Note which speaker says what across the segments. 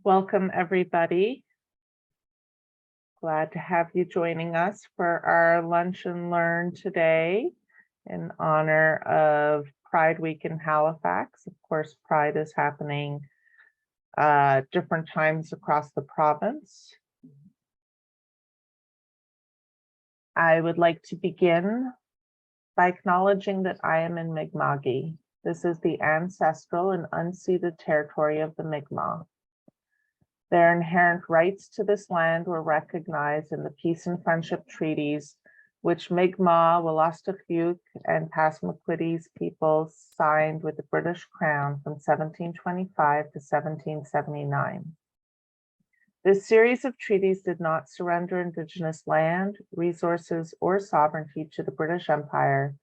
Speaker 1: Welcome, everybody. Glad to have you joining us for our Lunch and Learn today in honor of Pride Week in Halifax. Of course, Pride is happening different times across the province. I would like to begin by acknowledging that I am in Mi'kma'ki. This is the ancestral and unceded territory of the Mi'kmaq. Their inherent rights to this land were recognized in the peace and friendship treaties, which Mi'kmaq, Wolastoqiyik, and Passamaquoddy's peoples signed with the British Crown from 1725 to 1779. This series of treaties did not surrender Indigenous land, resources, or sovereignty to the British Empire,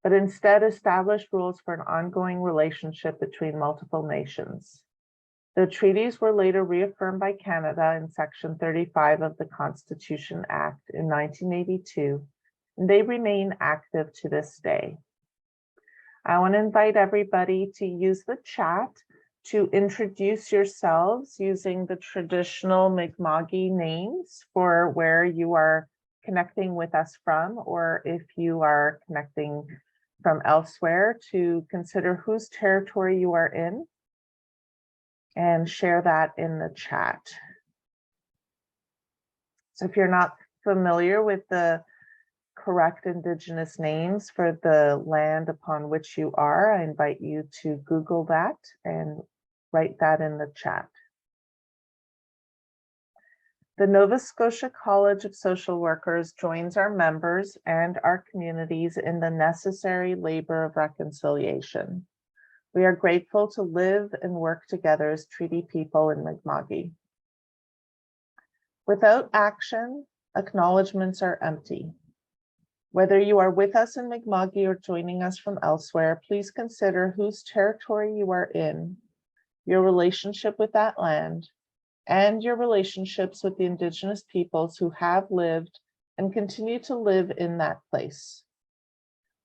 Speaker 1: but instead established rules for an ongoing relationship between multiple nations. The treaties were later reaffirmed by Canada in Section 35 of the Constitution Act in 1982, and they remain active to this day. I want to invite everybody to use the chat to introduce yourselves using the traditional Mi'kma'ki names for where you are connecting with us from, or if you are connecting from elsewhere, to consider whose territory you are in and share that in the chat. So if you're not familiar with the correct Indigenous names for the land upon which you are, I invite you to Google that and write that in the chat. The Nova Scotia College of Social Workers joins our members and our communities in the necessary labor of reconciliation. We are grateful to live and work together as treaty people in Mi'kma'ki. Without action, acknowledgements are empty. Whether you are with us in Mi'kma'ki or joining us from elsewhere, please consider whose territory you are in, your relationship with that land, and your relationships with the Indigenous peoples who have lived and continue to live in that place.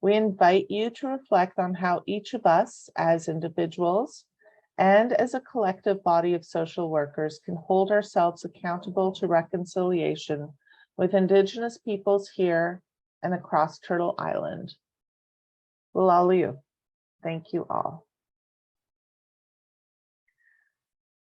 Speaker 1: We invite you to reflect on how each of us as individuals and as a collective body of social workers can hold ourselves accountable to reconciliation with Indigenous peoples here and across Turtle Island. Lalayu. Thank you all.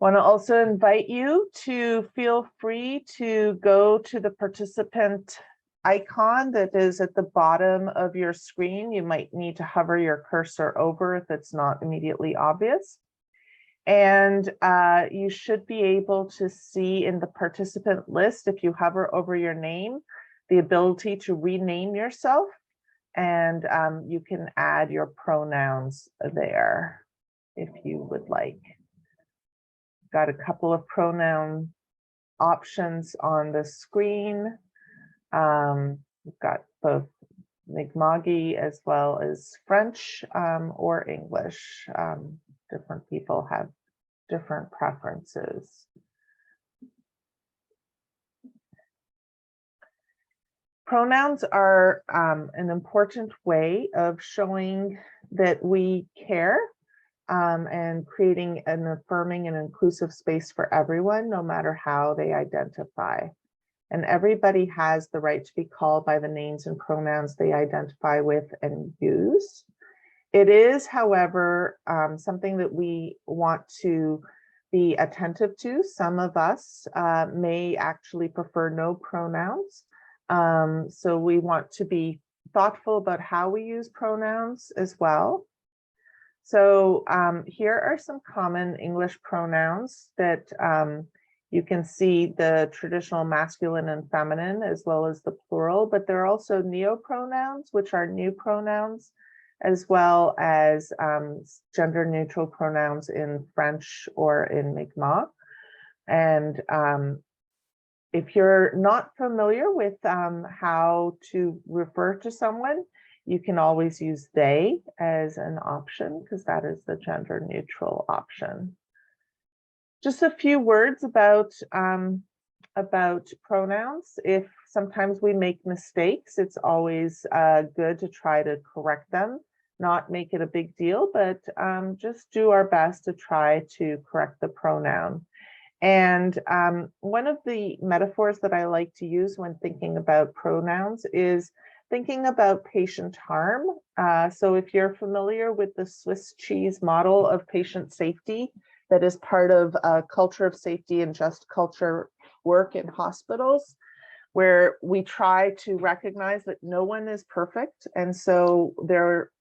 Speaker 1: Want to also invite you to feel free to go to the participant icon that is at the bottom of your screen. You might need to hover your cursor over if it's not immediately obvious. And you should be able to see in the participant list, if you hover over your name, the ability to rename yourself, and you can add your pronouns there if you would like. Got a couple of pronoun options on the screen. We've got both Mi'kma'ki as well as French or English. Different people have different preferences. Pronouns are an important way of showing that we care and creating an affirming and inclusive space for everyone, no matter how they identify. And everybody has the right to be called by the names and pronouns they identify with and use. It is, however, something that we want to be attentive to. Some of us may actually prefer no pronouns. So we want to be thoughtful about how we use pronouns as well. So here are some common English pronouns that you can see: the traditional masculine and feminine, as well as the plural, but there are also neopronouns, which are new pronouns, as well as gender neutral pronouns in French or in Mi'kmaq. And if you're not familiar with how to refer to someone, you can always use they as an option, because that is the gender neutral option. Just a few words about pronouns. If sometimes we make mistakes, it's always good to try to correct them, not make it a big deal, but just do our best to try to correct the pronoun. And one of the metaphors that I like to use when thinking about pronouns is thinking about patient harm. So if you're familiar with the Swiss cheese model of patient safety, that is part of a culture of safety and just culture work in hospitals, where we try to recognize that no one is perfect. And so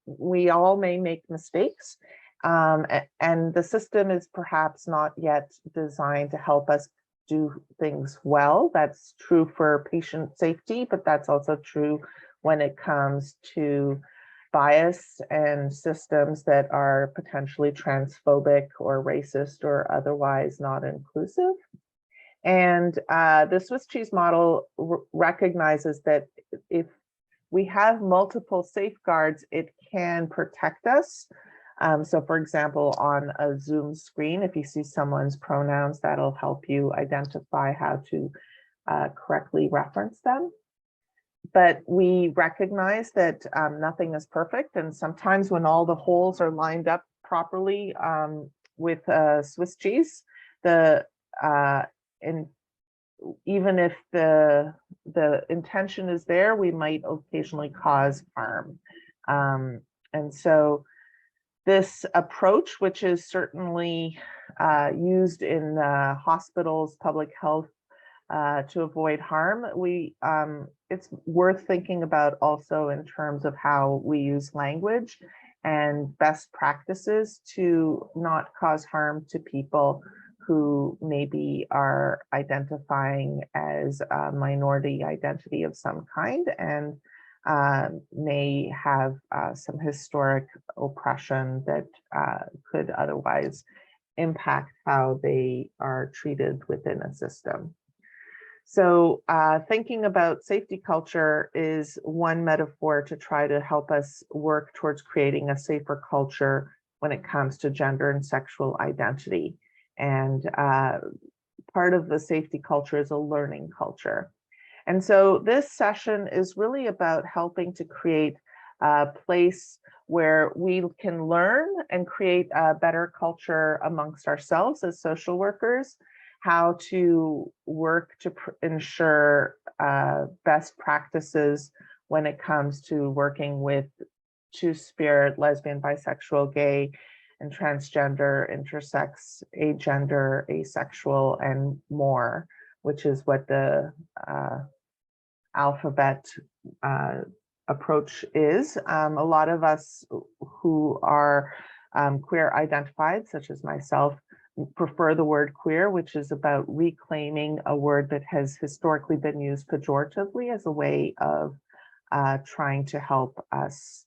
Speaker 1: we all may make mistakes. And the system is perhaps not yet designed to help us do things well. That's true for patient safety, but that's also true when it comes to bias and systems that are potentially transphobic or racist or otherwise not inclusive. And the Swiss cheese model recognizes that if we have multiple safeguards, it can protect us. So for example, on a Zoom screen, if you see someone's pronouns, that'll help you identify how to correctly reference them. But we recognize that nothing is perfect. And sometimes when all the holes are lined up properly with Swiss cheese, and even if the intention is there, we might occasionally cause harm. And so this approach, which is certainly used in hospitals, public health, to avoid harm, it's worth thinking about also in terms of how we use language and best practices to not cause harm to people who maybe are identifying as a minority identity of some kind and may have some historic oppression that could otherwise impact how they are treated within a system. So thinking about safety culture is one metaphor to try to help us work towards creating a safer culture when it comes to gender and sexual identity. And part of the safety culture is a learning culture. And so this session is really about helping to create a place where we can learn and create a better culture amongst ourselves as social workers, how to work to ensure best practices when it comes to working with two-spirit, lesbian, bisexual, gay, and transgender, intersex, agender, asexual, and more, which is what the alphabet approach is. A lot of us who are queer identified, such as myself, prefer the word queer, which is about reclaiming a word that has historically been used pejoratively as a way of trying to help us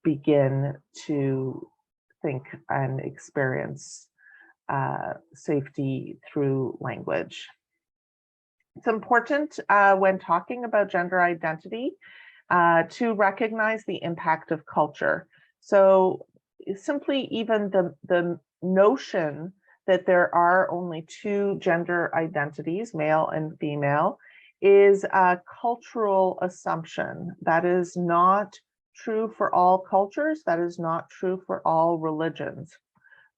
Speaker 1: begin to think and experience safety through language. It's important when talking about gender identity to recognize the impact of culture. So simply even the notion that there are only two gender identities, male and female, is a cultural assumption. That is not true for all cultures. That is not true for all religions.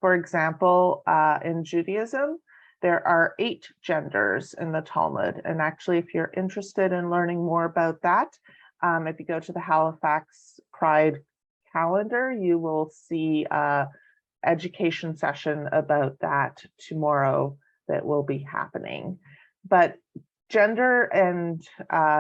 Speaker 1: For example, in Judaism, there are 8 genders in the Talmud. And actually, if you're interested in learning more about that, if you go to the Halifax Pride calendar, you will see an education session about that tomorrow that will be happening. But gender and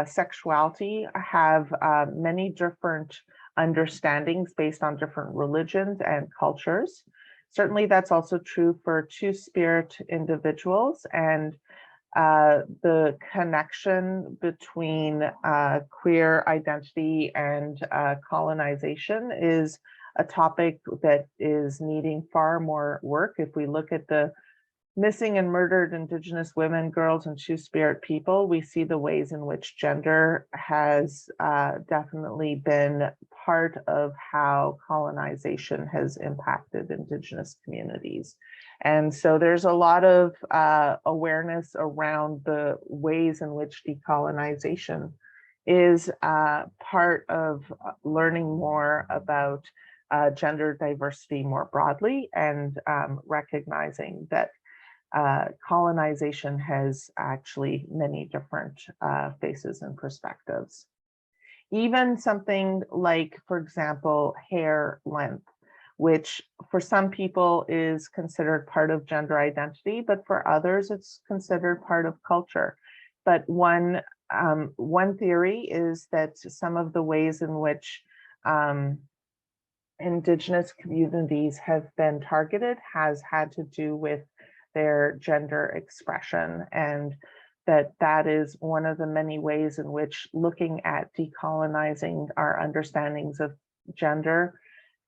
Speaker 1: sexuality have many different understandings based on different religions and cultures. Certainly, that's also true for two-spirit individuals, and the connection between queer identity and colonization is a topic that is needing far more work. If we look at the missing and murdered Indigenous women, girls, and two-spirit people, we see the ways in which gender has definitely been part of how colonization has impacted Indigenous communities. And so there's a lot of awareness around the ways in which decolonization is part of learning more about gender diversity more broadly and recognizing that colonization has actually many different faces and perspectives. Even something like, for example, hair length, which for some people is considered part of gender identity, but for others it's considered part of culture. But one theory is that some of the ways in which Indigenous communities have been targeted has had to do with their gender expression, and that is one of the many ways in which looking at decolonizing our understandings of gender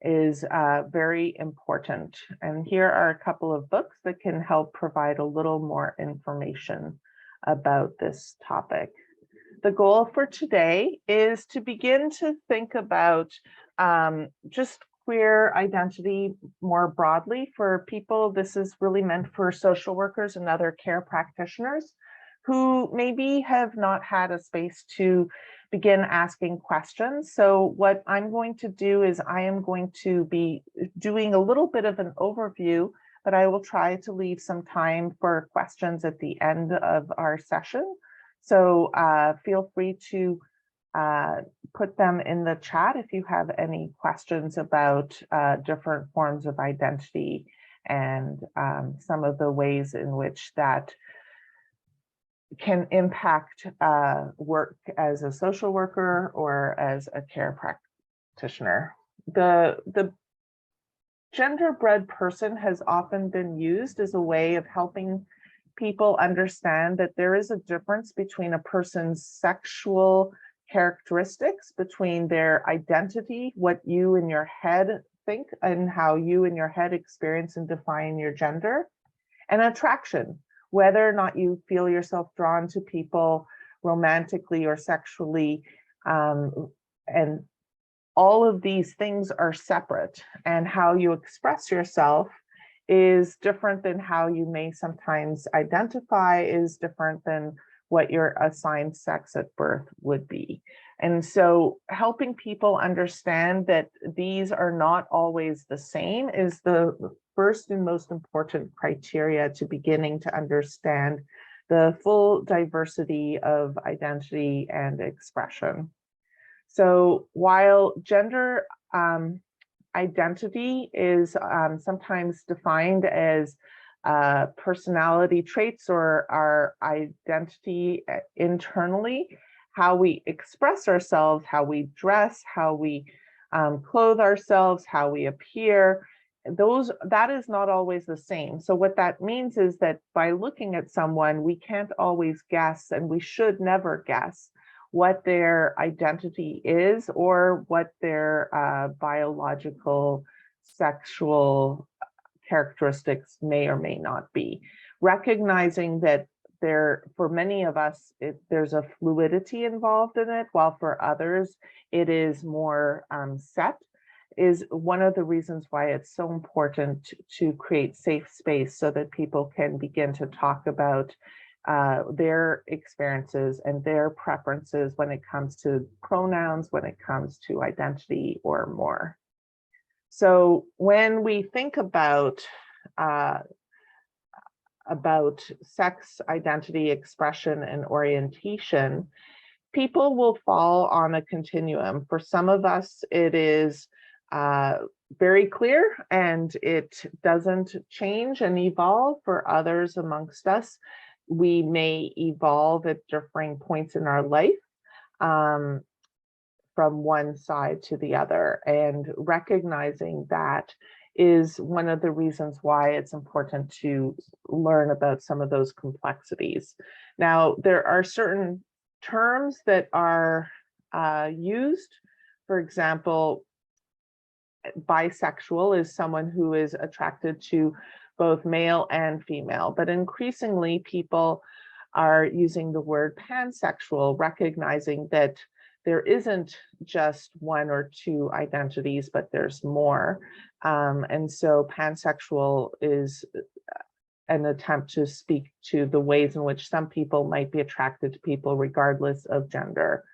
Speaker 1: is very important. And here are a couple of books that can help provide a little more information about this topic. The goal for today is to begin to think about just queer identity more broadly for people. This is really meant for social workers and other care practitioners who maybe have not had a space to begin asking questions. So what I'm going to do is I am going to be doing a little bit of an overview, but I will try to leave some time for questions at the end of our session. So feel free to put them in the chat if you have any questions about different forms of identity and some of the ways in which that can impact work as a social worker or as a care practitioner. The genderbread person has often been used as a way of helping people understand that there is a difference between a person's sexual characteristics, between their identity, what you in your head think and how you in your head experience and define your gender, and attraction, whether or not you feel yourself drawn to people romantically or sexually. And all of these things are separate, and how you express yourself is different than how you may sometimes identify, is different than what your assigned sex at birth would be. And so helping people understand that these are not always the same is the first and most important criteria to beginning to understand the full diversity of identity and expression. So while gender identity is sometimes defined as personality traits or our identity internally, how we express ourselves, how we dress, how we clothe ourselves, how we appear, that is not always the same. So what that means is that by looking at someone, we can't always guess, and we should never guess, what their identity is or what their biological sexual characteristics may or may not be. Recognizing that for many of us, there's a fluidity involved in it, while for others it is more set, is one of the reasons why it's so important to create safe space so that people can begin to talk about their experiences and their preferences when it comes to pronouns, when it comes to identity or more. So when we think about sex identity, expression, and orientation, people will fall on a continuum. For some of us, it is very clear and it doesn't change and evolve. For others amongst us, we may evolve at differing points in our life from one side to the other, and recognizing that is one of the reasons why it's important to learn about some of those complexities. Now, there are certain terms that are used. For example, bisexual is someone who is attracted to both male and female, but increasingly people are using the word pansexual, recognizing that there isn't just one or two identities, but there's more. And so pansexual is an attempt to speak to the ways in which some people might be attracted to people regardless of gender.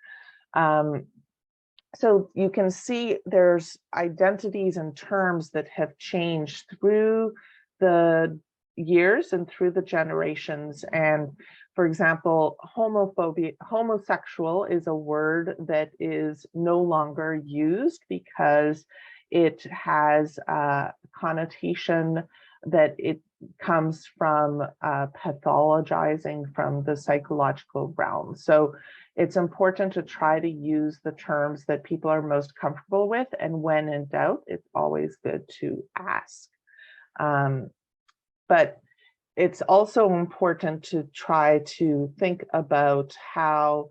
Speaker 1: So you can see there's identities and terms that have changed through the years and through the generations. And for example, homosexual is a word that is no longer used because it has a connotation that it comes from pathologizing from the psychological realm. So it's important to try to use the terms that people are most comfortable with. And when in doubt, it's always good to ask. But it's also important to try to think about how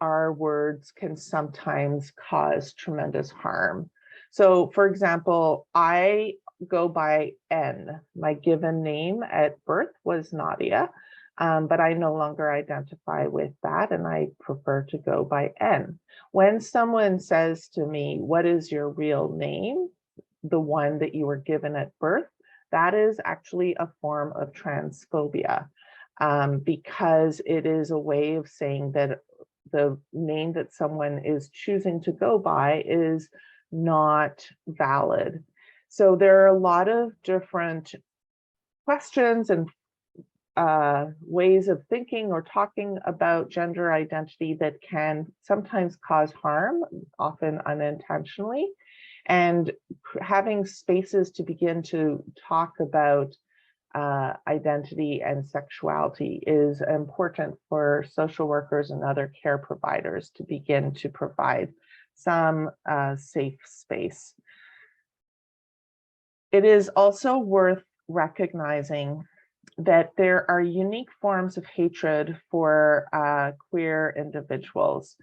Speaker 1: our words can sometimes cause tremendous harm. So for example, I go by N. My given name at birth was Nadia, but I no longer identify with that, and I prefer to go by N. When someone says to me, "What is your real name?" the one that you were given at birth, that is actually a form of transphobia, because it is a way of saying that the name that someone is choosing to go by is not valid. So there are a lot of different questions and ways of thinking or talking about gender identity that can sometimes cause harm, often unintentionally. And having spaces to begin to talk about identity and sexuality is important for social workers and other care providers to begin to provide some safe space. It is also worth recognizing that there are unique forms of hatred for queer individuals.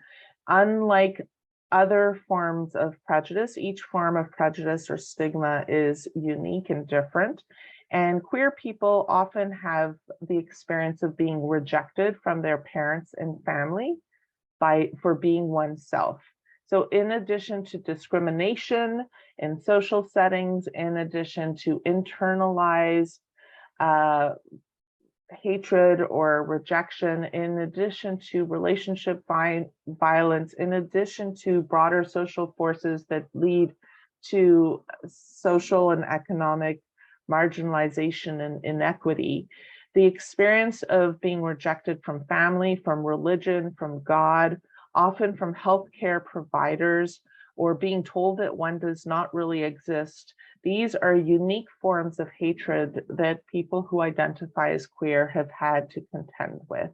Speaker 1: Unlike other forms of prejudice, each form of prejudice or stigma is unique and different. And queer people often have the experience of being rejected from their parents and family for being oneself. So in addition to discrimination in social settings, in addition to internalized hatred or rejection, in addition to relationship violence, in addition to broader social forces that lead to social and economic marginalization and inequity, the experience of being rejected from family, from religion, from God, often from healthcare providers, or being told that one does not really exist. These are unique forms of hatred that people who identify as queer have had to contend with.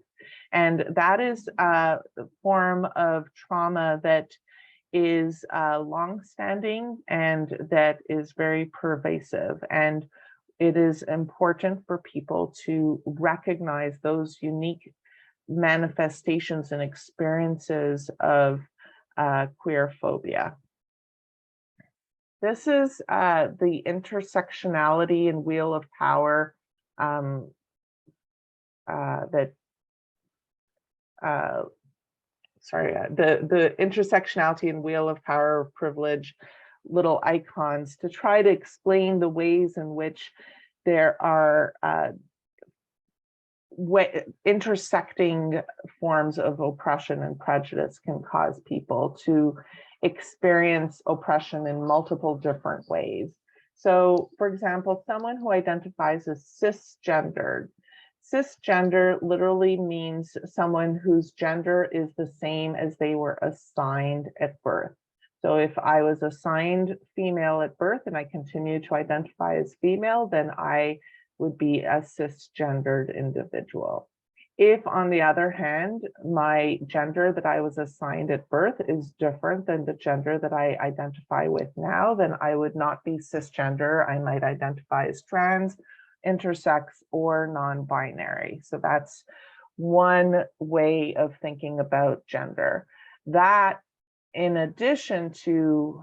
Speaker 1: And that is a form of trauma that is longstanding and that is very pervasive. And it is important for people to recognize those unique manifestations and experiences of queer phobia. This is the intersectionality and wheel of power the intersectionality and wheel of power of privilege little icons to try to explain the ways in which there are intersecting forms of oppression and prejudice can cause people to experience oppression in multiple different ways. So, for example, someone who identifies as cisgendered. Cisgender literally means someone whose gender is the same as they were assigned at birth. So if I was assigned female at birth and I continue to identify as female, then I would be a cisgendered individual. If, on the other hand, my gender that I was assigned at birth is different than the gender that I identify with now, then I would not be cisgender. I might identify as trans, intersex, or non-binary. So that's one way of thinking about gender. That, in addition to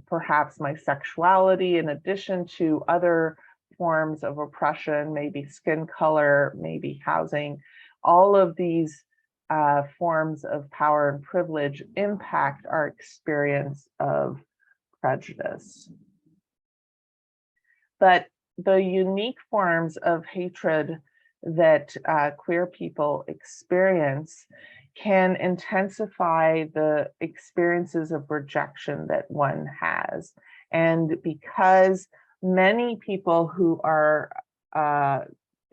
Speaker 1: perhaps my sexuality, in addition to other forms of oppression, maybe skin color, maybe housing, all of these forms of power and privilege impact our experience of prejudice. But the unique forms of hatred that queer people experience can intensify the experiences of rejection that one has. And because many people who are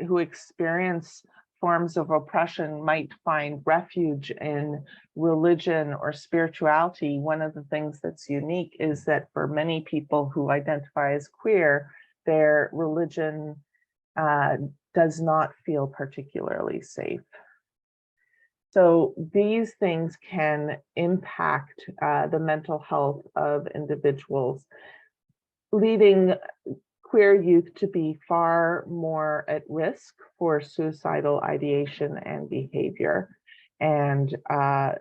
Speaker 1: who experience forms of oppression might find refuge in religion or spirituality, one of the things that's unique is that for many people who identify as queer, their religion does not feel particularly safe. So these things can impact the mental health of individuals, leading queer youth to be far more at risk for suicidal ideation and behavior, and at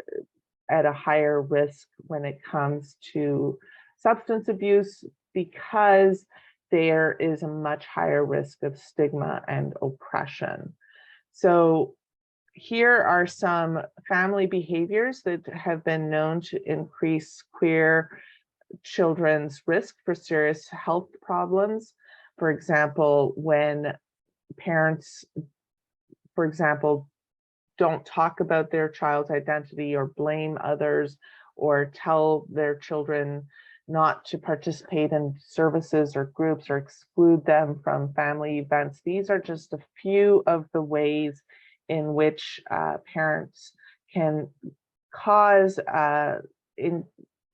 Speaker 1: a higher risk when it comes to substance abuse, because there is a much higher risk of stigma and oppression. So here are some family behaviors that have been known to increase queer children's risk for serious health problems. For example, when parents, for example, don't talk about their child's identity or blame others or tell their children not to participate in services or groups or exclude them from family events. These are just a few of the ways in which parents can cause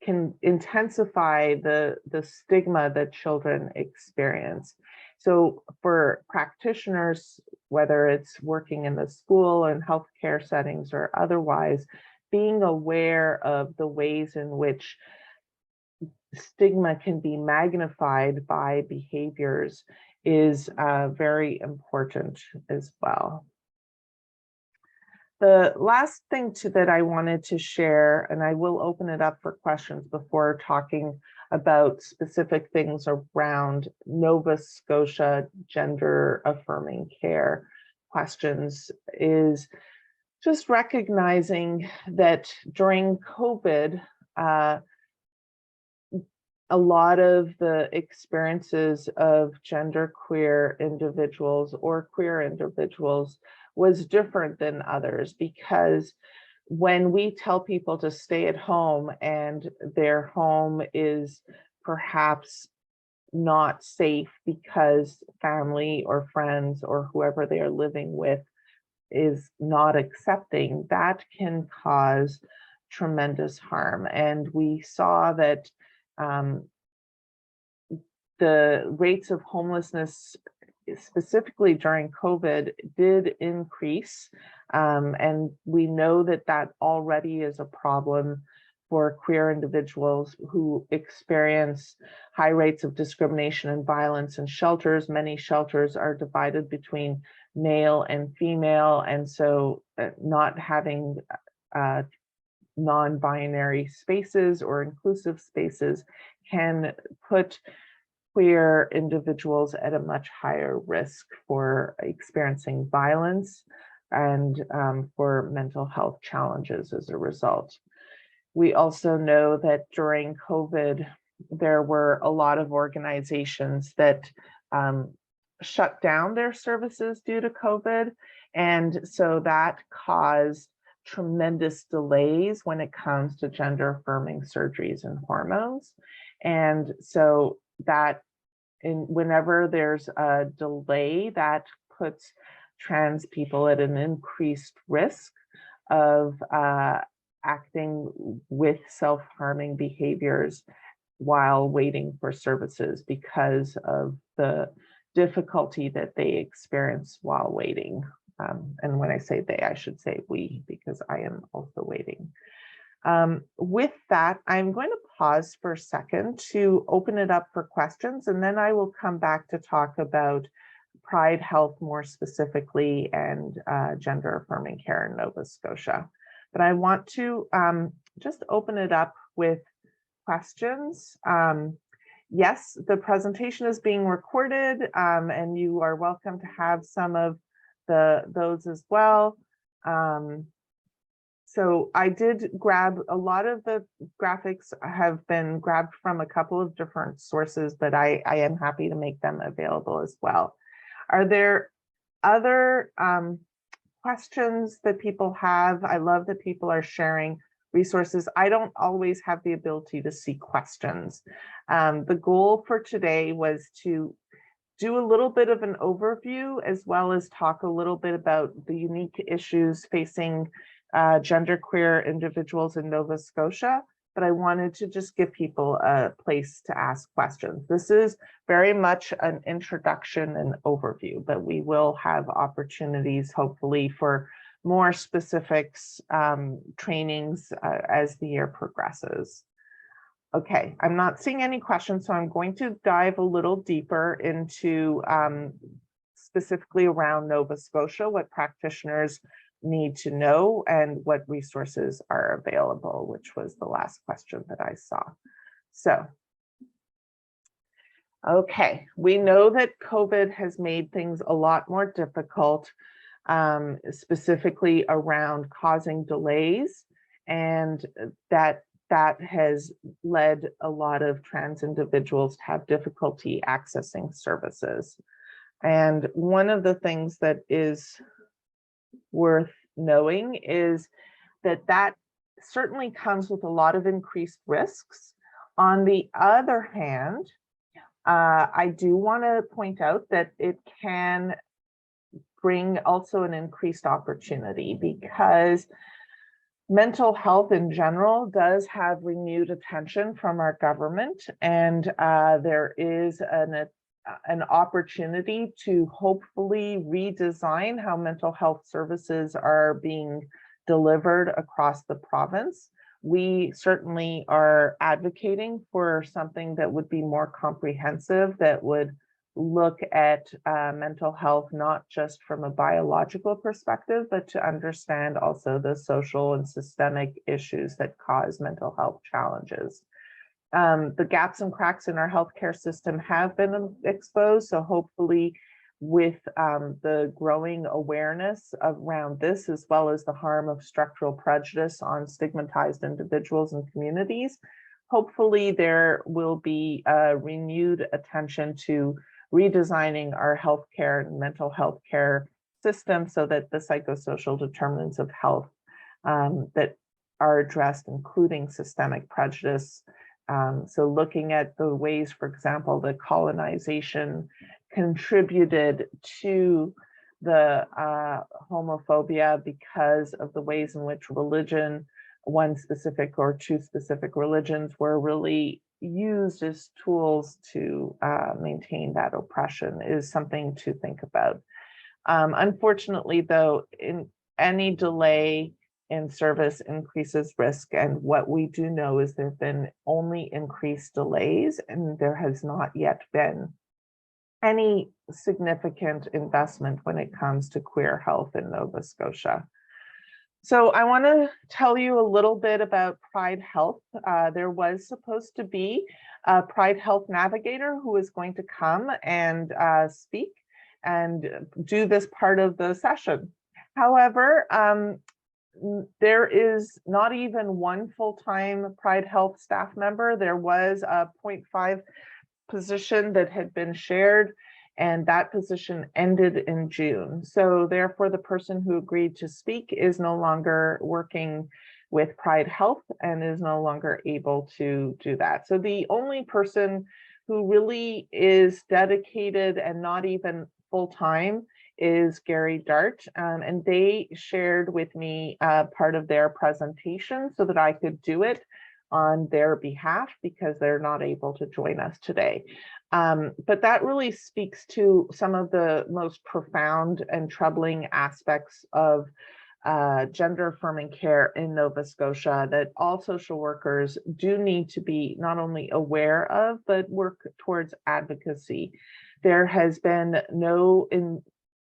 Speaker 1: can intensify the stigma that children experience. So for practitioners, whether it's working in the school and healthcare settings or otherwise, being aware of the ways in which stigma can be magnified by behaviors is very important as well. The last thing that I wanted to share, and I will open it up for questions before talking about specific things around Nova Scotia gender affirming care questions, is just recognizing that during COVID, a lot of the experiences of genderqueer individuals or queer individuals was different than others, because when we tell people to stay at home and their home is perhaps not safe because family or friends or whoever they are living with is not accepting, that can cause tremendous harm. And we saw that the rates of homelessness, specifically during COVID, did increase. And we know that that already is a problem for queer individuals who experience high rates of discrimination and violence in shelters. Many shelters are divided between male and female, and so not having non-binary spaces or inclusive spaces can put queer individuals at a much higher risk for experiencing violence and for mental health challenges as a result. We also know that during COVID, there were a lot of organizations that shut down their services due to COVID. And so that caused tremendous delays when it comes to gender affirming surgeries and hormones. And so that whenever there's a delay, that puts trans people at an increased risk of acting with self-harming behaviors while waiting for services because of the difficulty that they experience while waiting. And when I say they, I should say we, because I am also waiting. With that, I'm going to pause for a second to open it up for questions, and then I will come back to talk about Pride Health more specifically and gender affirming care in Nova Scotia. But I want to just open it up with questions. Yes, the presentation is being recorded, and you are welcome to have some of those as well. So I did grab a lot of the graphics have been grabbed from a couple of different sources, but I am happy to make them available as well. Are there other questions that people have? I love that people are sharing resources. I don't always have the ability to see questions. The goal for today was to do a little bit of an overview, as well as talk a little bit about the unique issues facing genderqueer individuals in Nova Scotia. But I wanted to just give people a place to ask questions. This is very much an introduction and overview, but we will have opportunities, hopefully, for more specifics trainings as the year progresses. Okay, I'm not seeing any questions, so I'm going to dive a little deeper into specifically around Nova Scotia, what practitioners need to know and what resources are available, which was the last question that I saw. So, okay, we know that COVID has made things a lot more difficult, specifically around causing delays, and that has led a lot of trans individuals to have difficulty accessing services. And one of the things that is worth knowing is that that certainly comes with a lot of increased risks. On the other hand, I do want to point out that it can bring also an increased opportunity, because mental health in general does have renewed attention from our government, and there is an opportunity to hopefully redesign how mental health services are being delivered across the province. We certainly are advocating for something that would be more comprehensive, that would look at mental health, not just from a biological perspective, but to understand also the social and systemic issues that cause mental health challenges. The gaps and cracks in our healthcare system have been exposed, so hopefully with the growing awareness around this, as well as the harm of structural prejudice on stigmatized individuals and communities, hopefully there will be a renewed attention to redesigning our healthcare and mental health care system so that the psychosocial determinants of health that are addressed, including systemic prejudice. So looking at the ways, for example, that colonization contributed to the homophobia because of the ways in which religion, one specific or two specific religions, were really used as tools to maintain that oppression, is something to think about. Unfortunately, though, in any delay in service increases risk, and what we do know is there have been only increased delays, and there has not yet been any significant investment when it comes to queer health in Nova Scotia. So I want to tell you a little bit about Pride Health. There was supposed to be a Pride Health navigator who was going to come and speak and do this part of the session. However, there is not even one full-time Pride Health staff member. There was a 0.5 position that had been shared, and that position ended in June. So therefore, the person who agreed to speak is no longer working with Pride Health and is no longer able to do that. So the only person who really is dedicated and not even full-time is Gary Dart, and they shared with me part of their presentation so that I could do it on their behalf, because they're not able to join us today. But that really speaks to some of the most profound and troubling aspects of gender affirming care in Nova Scotia that all social workers do need to be not only aware of, but work towards advocacy. There has been no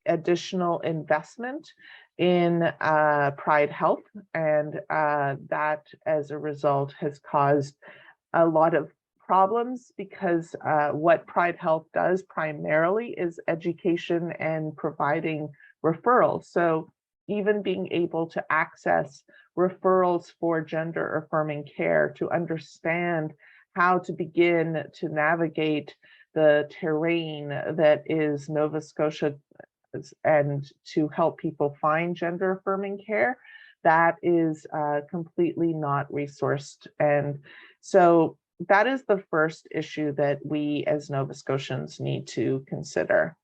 Speaker 1: additional investment in Pride Health, and that as a result has caused a lot of problems, because what Pride Health does primarily is education and providing referrals. So even being able to access referrals for gender affirming care, to understand how to begin to navigate the terrain that is Nova Scotia and to help people find gender affirming care, that is completely not resourced. And so that is the first issue that we as Nova Scotians need to consider.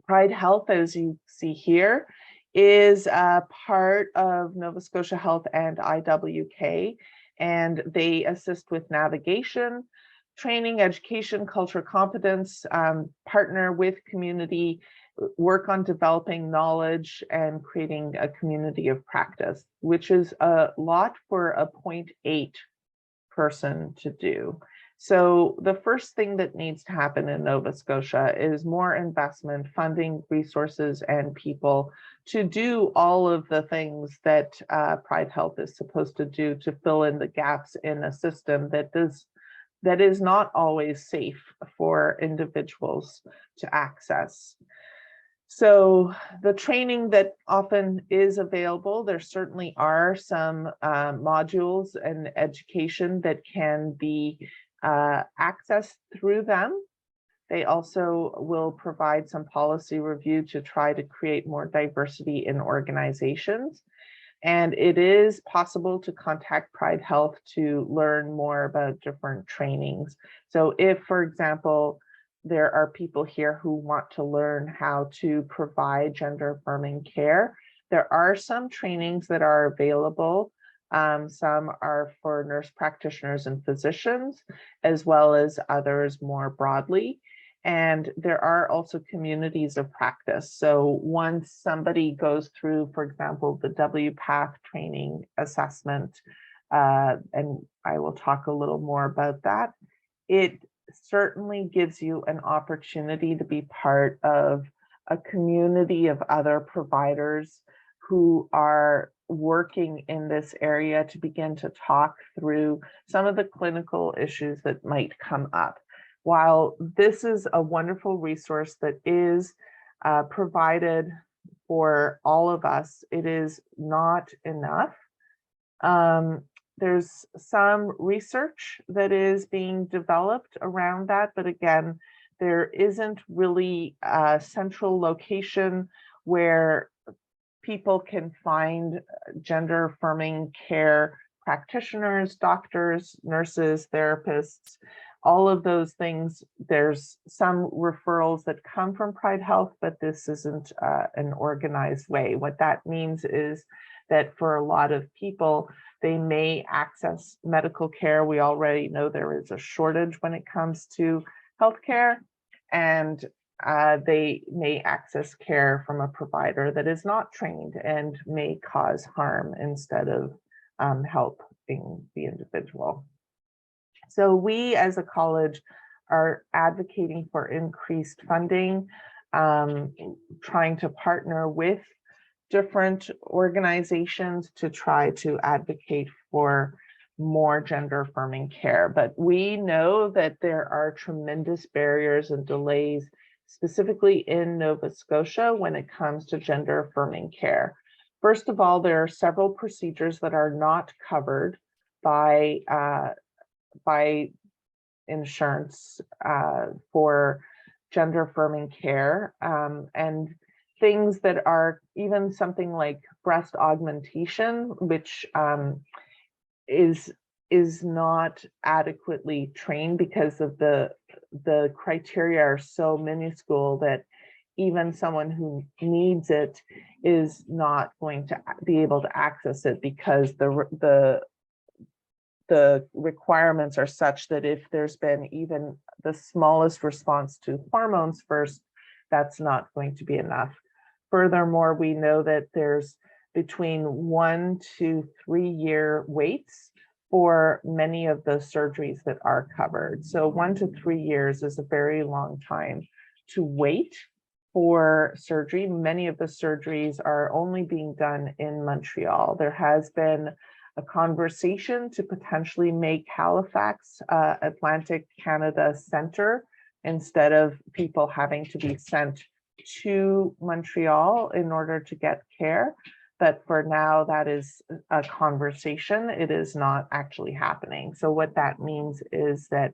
Speaker 1: Pride Health, as you see here, is a part of Nova Scotia Health and IWK, and they assist with navigation, training, education, culture competence, partner with community, work on developing knowledge and creating a community of practice, which is a lot for a 0.8 person to do. So the first thing that needs to happen in Nova Scotia is more investment, funding, resources, and people to do all of the things that Pride Health is supposed to do to fill in the gaps in a system that is not always safe for individuals to access. So the training that often is available, there certainly are some modules and education that can be accessed through them. They also will provide some policy review to try to create more diversity in organizations. And it is possible to contact Pride Health to learn more about different trainings. So if, for example, there are people here who want to learn how to provide gender affirming care, there are some trainings that are available. Some are for nurse practitioners and physicians, as well as others more broadly. And there are also communities of practice. So once somebody goes through, for example, the WPATH training assessment, and I will talk a little more about that, it certainly gives you an opportunity to be part of a community of other providers who are working in this area to begin to talk through some of the clinical issues that might come up. While this is a wonderful resource that is provided for all of us, it is not enough. There's some research that is being developed around that, but again, there isn't really a central location where people can find gender affirming care practitioners, doctors, nurses, therapists, all of those things. There's some referrals that come from Pride Health, but this isn't an organized way. What that means is that for a lot of people, they may access medical care. We already know there is a shortage when it comes to healthcare, and they may access care from a provider that is not trained and may cause harm instead of helping the individual. So we as a college are advocating for increased funding, trying to partner with different organizations to try to advocate for more gender affirming care. But we know that there are tremendous barriers and delays, specifically in Nova Scotia when it comes to gender affirming care. First of all, there are several procedures that are not covered by insurance for gender affirming care, and things that are even something like breast augmentation, which is not adequately trained because of the criteria are so minuscule that even someone who needs it is not going to be able to access it because the requirements are such that if there's been even the smallest response to hormones first, that's not going to be enough. Furthermore, we know that there's between 1 to 3 year waits for many of the surgeries that are covered. So 1 to 3 years is a very long time to wait for surgery. Many of the surgeries are only being done in Montreal. There has been a conversation to potentially make Halifax Atlantic Canada Center instead of people having to be sent to Montreal in order to get care. But for now, that is a conversation. It is not actually happening. So what that means is that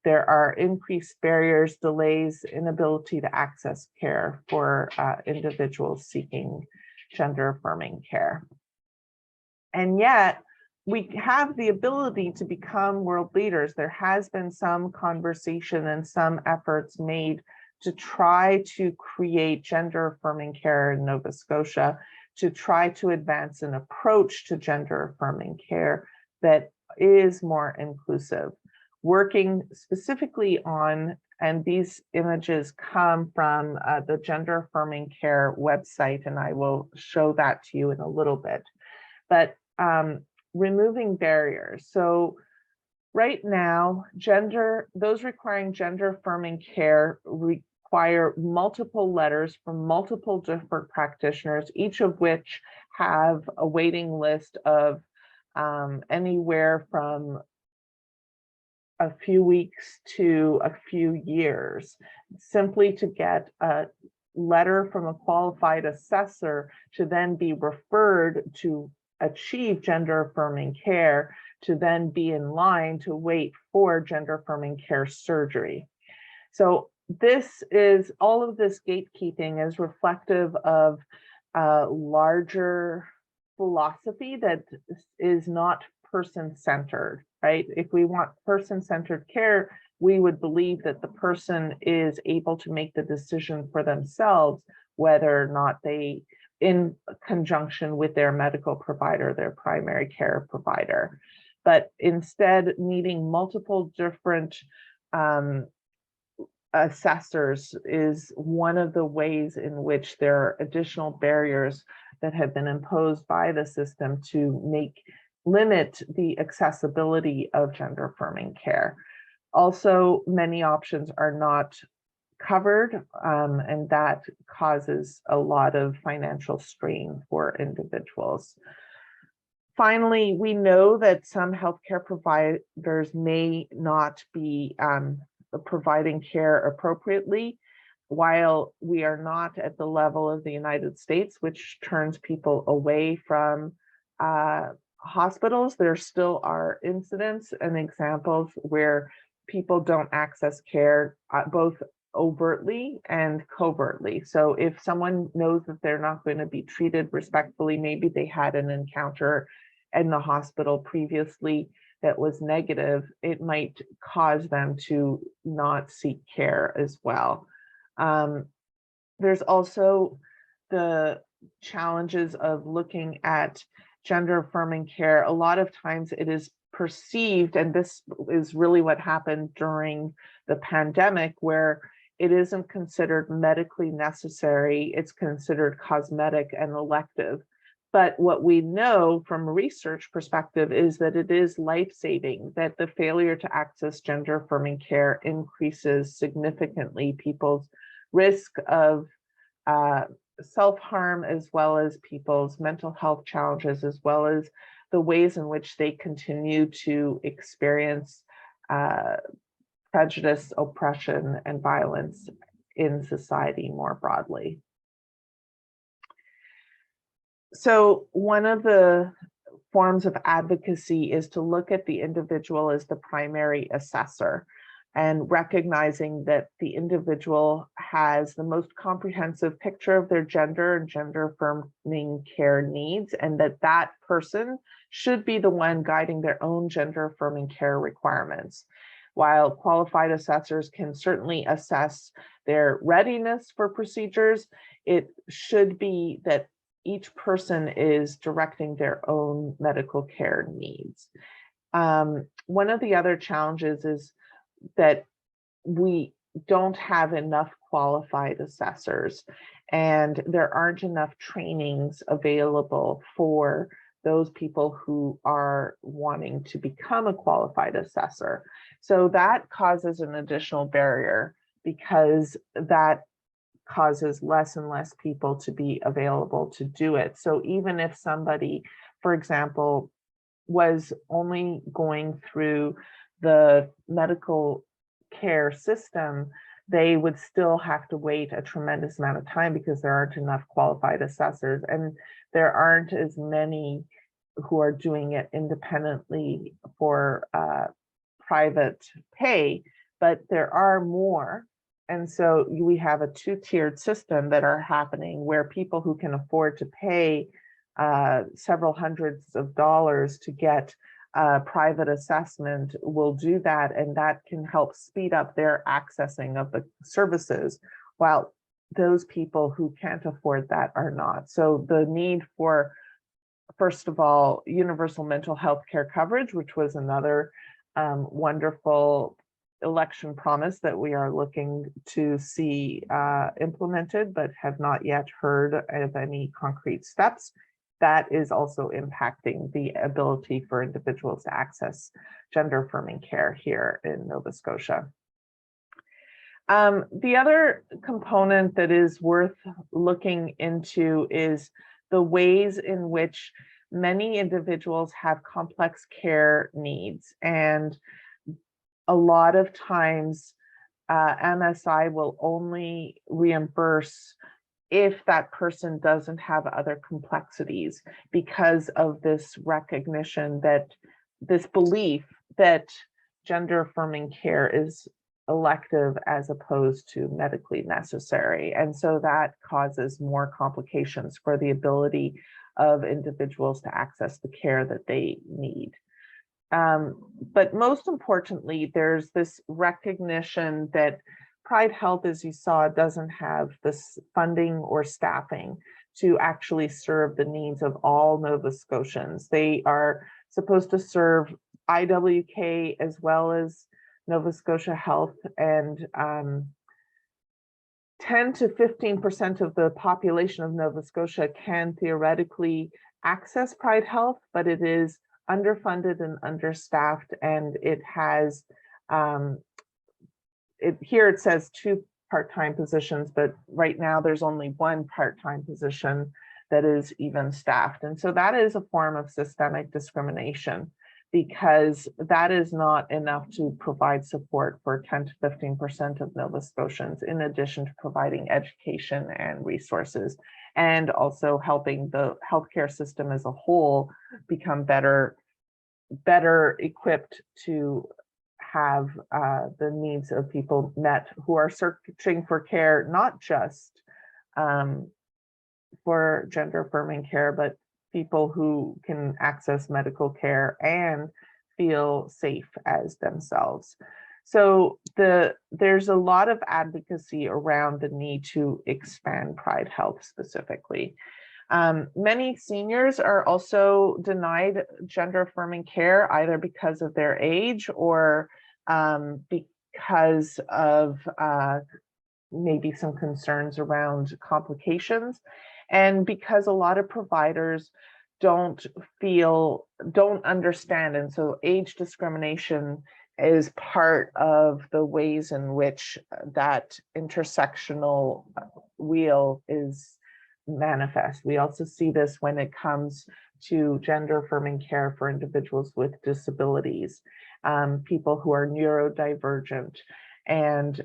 Speaker 1: there are increased barriers, delays, inability to access care for individuals seeking gender affirming care. And yet, we have the ability to become world leaders. There has been some conversation and some efforts made to try to create gender affirming care in Nova Scotia, to try to advance an approach to gender affirming care that is more inclusive, working specifically on, and these images come from the Gender Affirming Care website, and I will show that to you in a little bit. But removing barriers. So right now, those requiring gender affirming care require multiple letters from multiple different practitioners, each of which have a waiting list of anywhere from a few weeks to a few years, simply to get a letter from a qualified assessor to then be referred to achieve gender affirming care, to then be in line to wait for gender affirming care surgery. So all of this gatekeeping is reflective of a larger philosophy that is not person-centered, right? If we want person-centered care, we would believe that the person is able to make the decision for themselves, whether or not they, in conjunction with their medical provider, their primary care provider. But instead, needing multiple different assessors is one of the ways in which there are additional barriers that have been imposed by the system to limit the accessibility of gender affirming care. Also, many options are not covered, and that causes a lot of financial strain for individuals. Finally, we know that some healthcare providers may not be providing care appropriately. While we are not at the level of the United States, which turns people away from hospitals, there still are incidents and examples where people don't access care both overtly and covertly. So if someone knows that they're not going to be treated respectfully, maybe they had an encounter in the hospital previously that was negative, it might cause them to not seek care as well. There's also the challenges of looking at gender affirming care. A lot of times it is perceived, and this is really what happened during the pandemic, where it isn't considered medically necessary, it's considered cosmetic and elective. But what we know from a research perspective is that it is life-saving, that the failure to access gender affirming care increases significantly people's risk of self-harm, as well as people's mental health challenges, as well as the ways in which they continue to experience prejudice, oppression, and violence in society more broadly. So one of the forms of advocacy is to look at the individual as the primary assessor, and recognizing that the individual has the most comprehensive picture of their gender and gender affirming care needs, and that person should be the one guiding their own gender affirming care requirements. While qualified assessors can certainly assess their readiness for procedures, it should be that each person is directing their own medical care needs. One of the other challenges is that we don't have enough qualified assessors, and there aren't enough trainings available for those people who are wanting to become a qualified assessor. So that causes an additional barrier, because that causes less and less people to be available to do it. So even if somebody, for example, was only going through the medical care system, they would still have to wait a tremendous amount of time because there aren't enough qualified assessors, and there aren't as many who are doing it independently for private pay, but there are more. And so we have a two-tiered system that are happening, where people who can afford to pay several hundreds of dollars to get private assessment will do that, and that can help speed up their accessing of the services, while those people who can't afford that are not. So the need for, first of all, universal mental health care coverage, which was another wonderful election promise that we are looking to see implemented, but have not yet heard of any concrete steps. That is also impacting the ability for individuals to access gender affirming care here in Nova Scotia. The other component that is worth looking into is the ways in which many individuals have complex care needs. And a lot of times, MSI will only reimburse if that person doesn't have other complexities, because of this recognition, that this belief that gender affirming care is elective as opposed to medically necessary. And so that causes more complications for the ability of individuals to access the care that they need. But most importantly, there's this recognition that Pride Health, as you saw, doesn't have this funding or staffing to actually serve the needs of all Nova Scotians. They are supposed to serve IWK as well as Nova Scotia Health, and 10 to 15% of the population of Nova Scotia can theoretically access Pride Health, but it is underfunded and understaffed, and it has here it says 2 part-time positions, but right now there's only 1 part-time position that is even staffed. And so that is a form of systemic discrimination, because that is not enough to provide support for 10 to 15% of Nova Scotians, in addition to providing education and resources, and also helping the healthcare system as a whole become better equipped to have the needs of people met who are searching for care, not just for gender affirming care, but people who can access medical care and feel safe as themselves. So there's a lot of advocacy around the need to expand Pride Health specifically. Many seniors are also denied gender affirming care, either because of their age or because of maybe some concerns around complications, and because a lot of providers don't understand. And so age discrimination is part of the ways in which that intersectional wheel is manifest. We also see this when it comes to gender affirming care for individuals with disabilities, people who are neurodivergent, and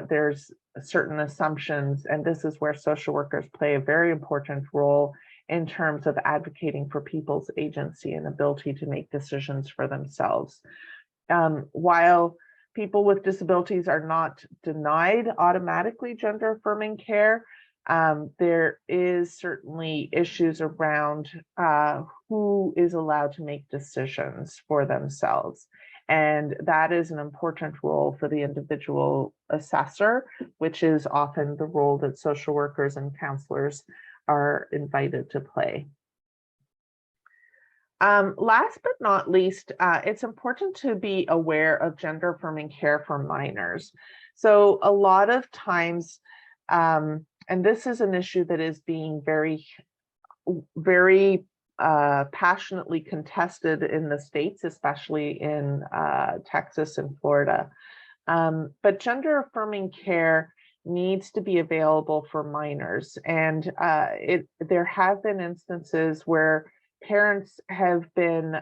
Speaker 1: there's certain assumptions, and this is where social workers play a very important role in terms of advocating for people's agency and ability to make decisions for themselves. While people with disabilities are not denied automatically gender affirming care, there is certainly issues around who is allowed to make decisions for themselves. And that is an important role for the individual assessor, which is often the role that social workers and counselors are invited to play. Last but not least, it's important to be aware of gender affirming care for minors. So a lot of times, and this is an issue that is being very passionately contested in the States, especially in Texas and Florida. But gender affirming care needs to be available for minors. And there have been instances where parents have been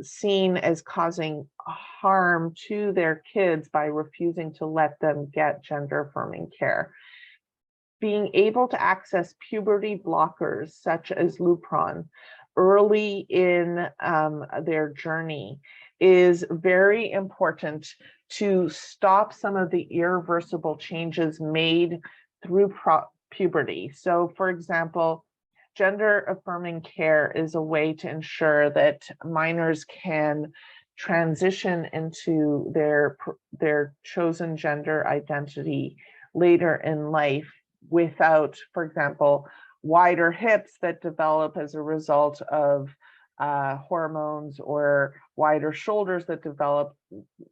Speaker 1: seen as causing harm to their kids by refusing to let them get gender affirming care. Being able to access puberty blockers such as Lupron early in their journey is very important to stop some of the irreversible changes made through puberty. So for example, gender affirming care is a way to ensure that minors can transition into their chosen gender identity later in life without, for example, wider hips that develop as a result of hormones, or wider shoulders that develop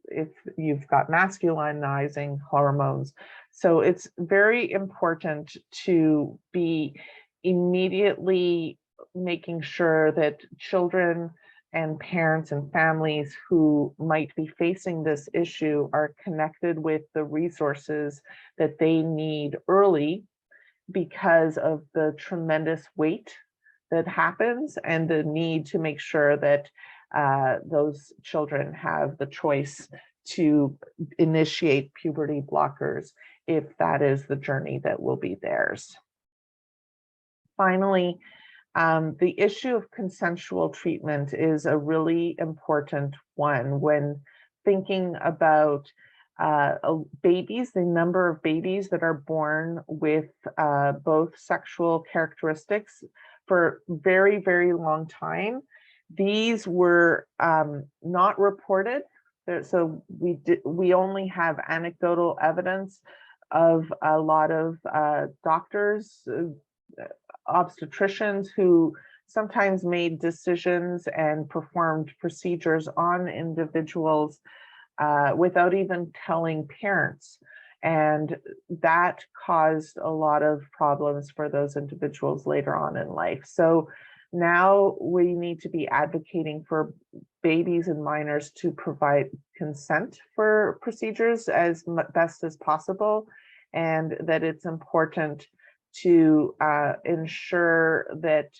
Speaker 1: if you've got masculinizing hormones. So it's very important to be immediately making sure that children and parents and families who might be facing this issue are connected with the resources that they need early, because of the tremendous weight that happens and the need to make sure that those children have the choice to initiate puberty blockers if that is the journey that will be theirs. Finally, the issue of consensual treatment is a really important one when thinking about babies, the number of babies that are born with both sexual characteristics for very, very long time. These were not reported. So we only have anecdotal evidence of a lot of doctors, obstetricians who sometimes made decisions and performed procedures on individuals without even telling parents. And that caused a lot of problems for those individuals later on in life. So now we need to be advocating for babies and minors to provide consent for procedures as best as possible, and that it's important to ensure that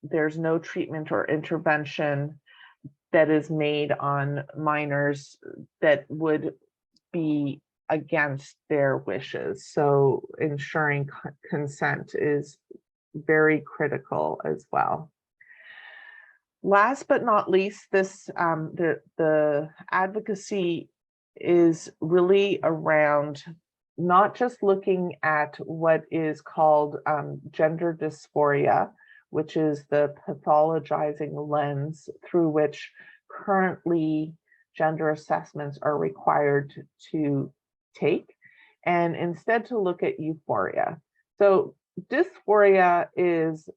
Speaker 1: there's no treatment or intervention that is made on minors that would be against their wishes. So ensuring consent is very critical as well. Last but not least, this the advocacy is really around not just looking at what is called gender dysphoria, which is the pathologizing lens through which currently gender assessments are required to take, and instead to look at euphoria. So dysphoria is,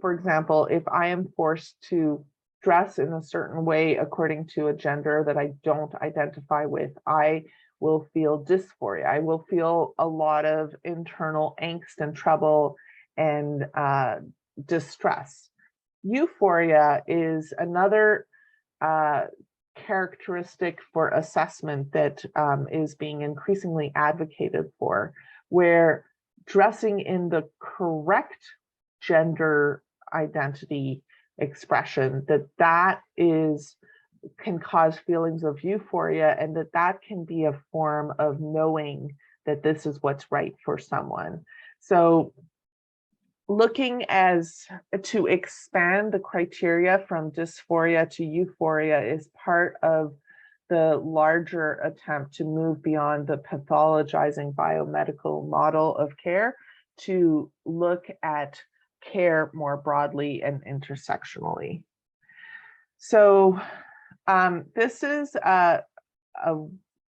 Speaker 1: for example, if I am forced to dress in a certain way according to a gender that I don't identify with, I will feel dysphoria. I will feel a lot of internal angst and trouble and distress. Euphoria is another characteristic for assessment that is being increasingly advocated for, where dressing in the correct gender identity expression, that can cause feelings of euphoria, and that can be a form of knowing that this is what's right for someone. So looking to expand the criteria from dysphoria to euphoria is part of the larger attempt to move beyond the pathologizing biomedical model of care to look at care more broadly and intersectionally. So this is a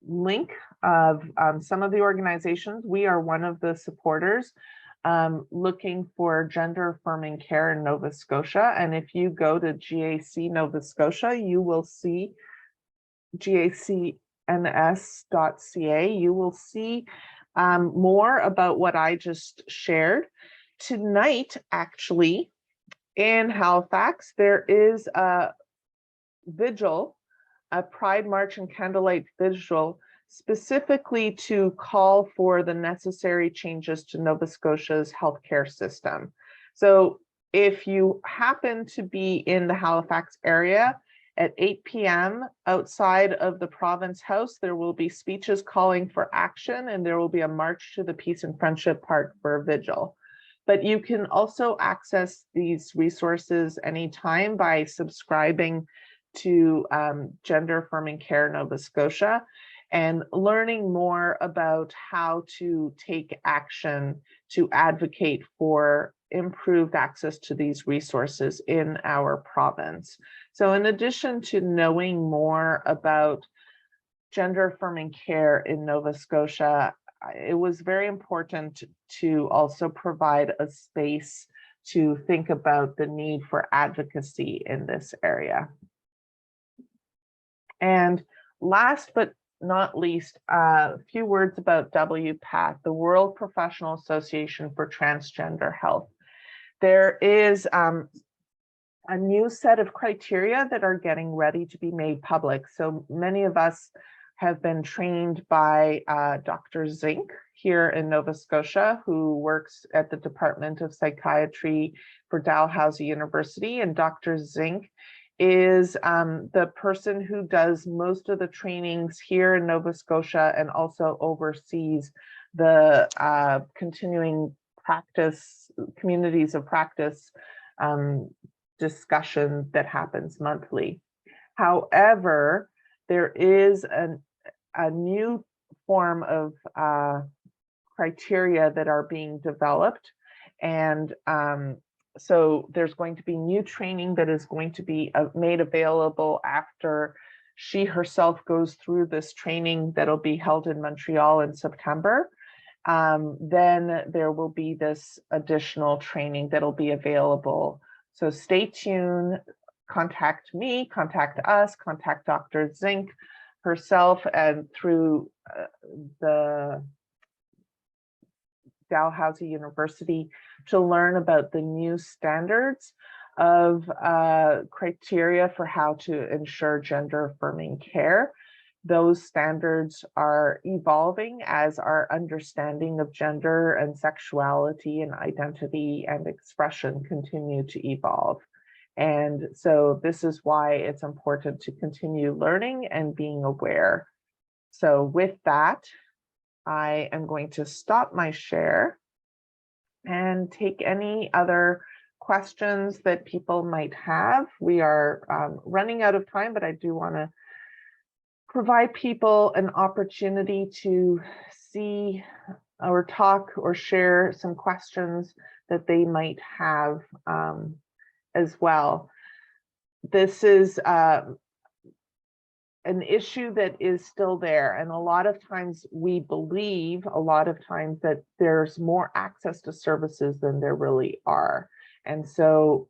Speaker 1: link of some of the organizations. We are one of the supporters looking for gender affirming care in Nova Scotia. And if you go to GAC Nova Scotia, you will see gacns.ca. You will see more about what I just shared. Tonight, actually, in Halifax, there is a vigil, a Pride March and Candlelight vigil, specifically to call for the necessary changes to Nova Scotia's healthcare system. So if you happen to be in the Halifax area, at 8 p.m. outside of the Province House, there will be speeches calling for action, and there will be a march to the Peace and Friendship Park for a vigil. But you can also access these resources anytime by subscribing to Gender Affirming Care Nova Scotia and learning more about how to take action to advocate for improved access to these resources in our province. So in addition to knowing more about gender affirming care in Nova Scotia, it was very important to also provide a space to think about the need for advocacy in this area. And last but not least, a few words about WPATH, the World Professional Association for Transgender Health. There is a new set of criteria that are getting ready to be made public. So many of us have been trained by Dr. Zink here in Nova Scotia, who works at the Department of Psychiatry for Dalhousie University. And Dr. Zink is the person who does most of the trainings here in Nova Scotia and also oversees the continuing practice, communities of practice discussion that happens monthly. However, there is a new form of criteria that are being developed, and so there's going to be new training that is going to be made available after she herself goes through this training that'll be held in Montreal in September. Then there will be this additional training that'll be available. So stay tuned, contact me, contact us, contact Dr. Zink herself, and through the Dalhousie University to learn about the new standards of criteria for how to ensure gender affirming care. Those standards are evolving as our understanding of gender and sexuality and identity and expression continue to evolve. And so this is why it's important to continue learning and being aware. So with that, I am going to stop my share and take any other questions that people might have. We are running out of time, but I do want to provide people an opportunity to see or talk or share some questions that they might have as well. This is an issue that is still there. And a lot of times we believe that there's more access to services than there really are. And so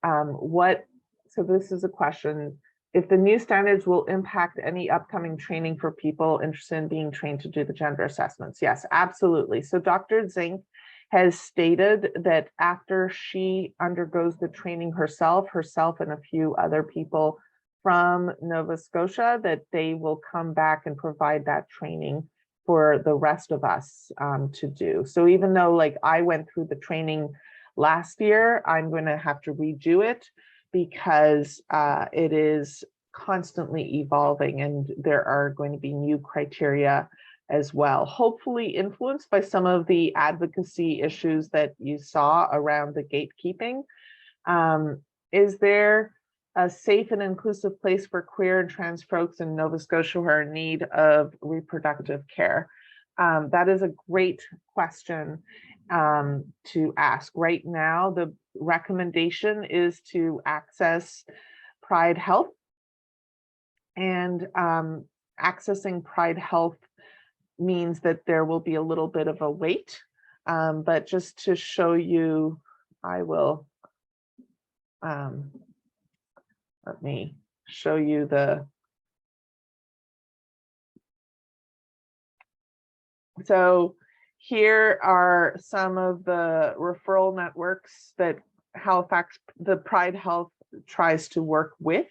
Speaker 1: so this is a question: if the new standards will impact any upcoming training for people interested in being trained to do the gender assessments? Yes, absolutely. So Dr. Zink has stated that after she undergoes the training herself and a few other people from Nova Scotia, that they will come back and provide that training for the rest of us to do. So even though like I went through the training last year, I'm going to have to redo it because it is constantly evolving and there are going to be new criteria as well, hopefully influenced by some of the advocacy issues that you saw around the gatekeeping. Is there a safe and inclusive place for queer and trans folks in Nova Scotia who are in need of reproductive care? That is a great question to ask. Right now, the recommendation is to access Pride Health, and accessing Pride Health means that there will be a little bit of a wait, but just to show you, I will let me show you so here are some of the referral networks that Halifax, the Pride Health tries to work with,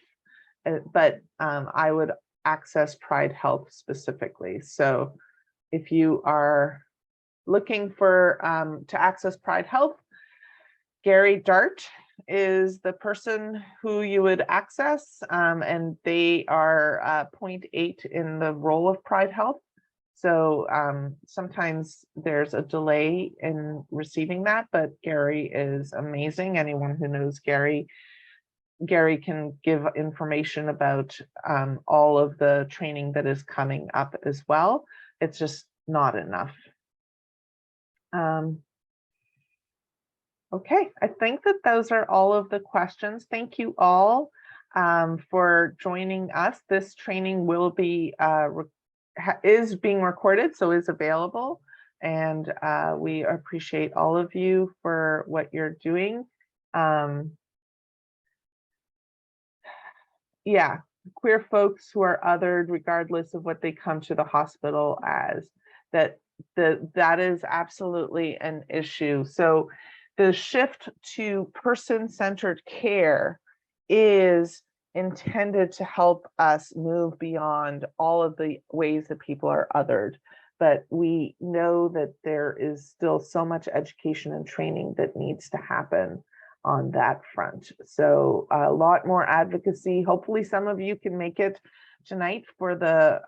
Speaker 1: but I would access Pride Health specifically. So if you are looking for to access Pride Health, Gary Dart is the person who you would access, and they are 0.8 in the role of Pride Health. So sometimes there's a delay in receiving that, but Gary is amazing. Anyone who knows Gary can give information about all of the training that is coming up as well. It's just not enough. Okay, I think that those are all of the questions. Thank you all for joining us. This training will be is being recorded, so is available, and we appreciate all of you for what you're doing. Yeah, queer folks who are othered, regardless of what they come to the hospital as, that is absolutely an issue. So the shift to person-centered care is intended to help us move beyond all of the ways that people are othered. But we know that there is still so much education and training that needs to happen on that front. So a lot more advocacy. Hopefully some of you can make it tonight for the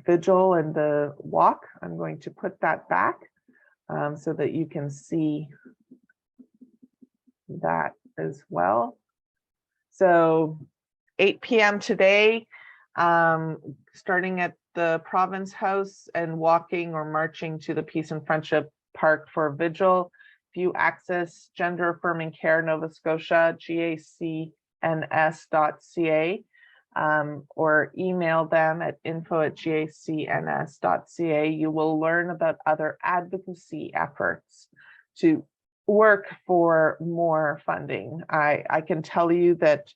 Speaker 1: vigil and the walk. I'm going to put that back so that you can see that as well. So 8 p.m. today, starting at the Province House and walking or marching to the Peace and Friendship Park for a vigil. If you access Gender Affirming Care Nova Scotia, gacns.ca, or email them at info@gacns.ca, you will learn about other advocacy efforts to work for more funding. I can tell you that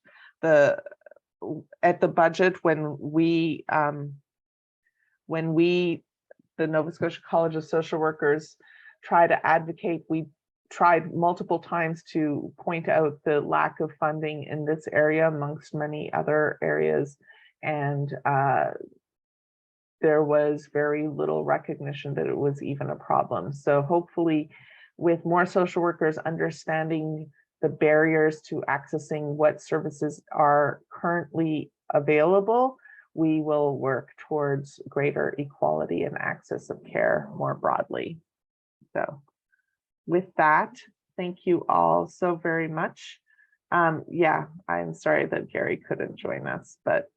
Speaker 1: at the budget, when we the Nova Scotia College of Social Workers try to advocate, we tried multiple times to point out the lack of funding in this area amongst many other areas, and there was very little recognition that it was even a problem. So hopefully with more social workers understanding the barriers to accessing what services are currently available, we will work towards greater equality and access of care more broadly. So with that, thank you all so very much. Yeah, I'm sorry that Gary couldn't join us, but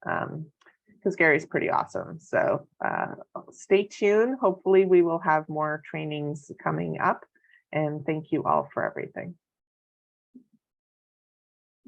Speaker 1: because Gary's pretty awesome. So stay tuned. Hopefully we will have more trainings coming up, and thank you all for everything.